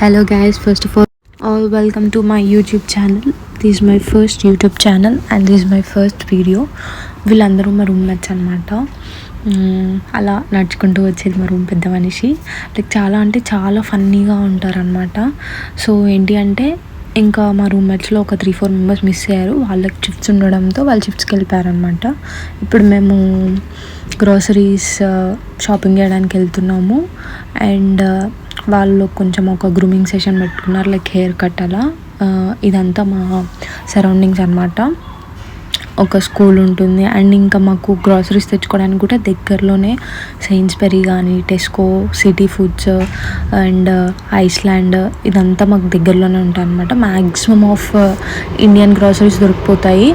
Hello guys, first of all welcome to my YouTube channel. This is my first YouTube channel and this is my first video. వీళ్ళందరూ మా roommates అనమాట. అలా నడుచుకుంటూ వచ్చేది మా room పెద్ద మనిషి. లైక్ చాలా అంటే చాలా ఫన్నీగా ఉంటారనమాట. సో ఏంటి అంటే ఇంకా మా రూమ్మేట్స్లో ఒక 3-4 మెంబర్స్ మిస్ అయ్యారు. వాళ్ళకి షిఫ్ట్స్ ఉండడంతో వాళ్ళు షిఫ్ట్స్కి వెళ్ళిపోయారనమాట. ఇప్పుడు మేము గ్రోసరీస్ షాపింగ్ చేయడానికి వెళ్తున్నాము. అండ్ వాళ్ళు కొంచెం ఒక గ్రూమింగ్ సెషన్ పెట్టుకున్నారు, లైక్ హెయిర్ కట్ అలా. ఇదంతా మా సరౌండింగ్స్ అనమాట. ఒక స్కూల్ ఉంటుంది అండ్ ఇంకా మాకు గ్రాసరీస్ తెచ్చుకోవడానికి కూడా దగ్గరలోనే సైన్స్బెరీ కానీ, Tesco, city foods and Iceland ఇదంతా మాకు దగ్గరలోనే ఉంటాయి అనమాట. మ్యాక్సిమమ్ ఆఫ్ ఇండియన్ గ్రాసరీస్ దొరికిపోతాయి.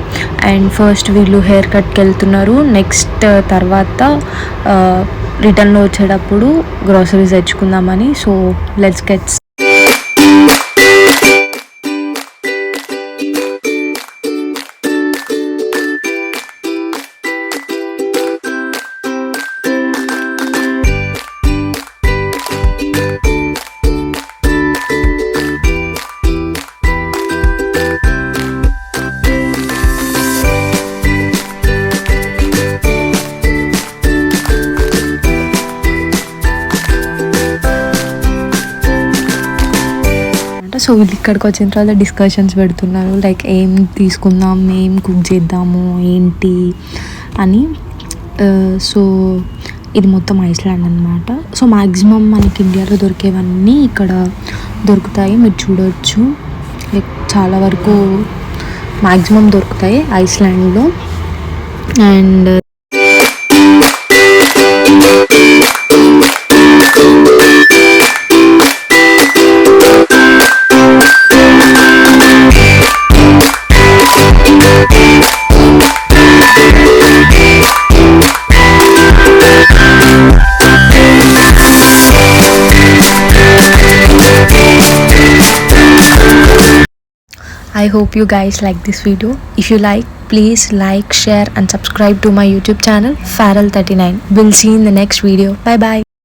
అండ్ ఫస్ట్ వీళ్ళు హెయిర్ కట్కి వెళ్తున్నారు. నెక్స్ట్ తర్వాత రిటర్న్లో వచ్చేటప్పుడు గ్రాసరీస్ తెచ్చుకుందామని. సో లెట్స్ గెట్ సో వీళ్ళు ఇక్కడికి వచ్చిన తర్వాత డిస్కషన్స్ పెడుతున్నారు, లైక్ ఏం తీసుకుందాం, ఏం కుక్ చేద్దాము ఏంటి అని. సో ఇది మొత్తం ఐస్లాండ్ అనమాట. సో మ్యాక్సిమం మనకి ఇండియాలో దొరికేవన్నీ ఇక్కడ దొరుకుతాయి, మీరు చూడవచ్చు. లైక్ చాలా వరకు మ్యాక్సిమం దొరుకుతాయి ఐస్లాండ్లో. And I hope you guys like this video. If you like, please like, share and subscribe to my YouTube channel Farrell39. We'll see you in the next video. Bye bye.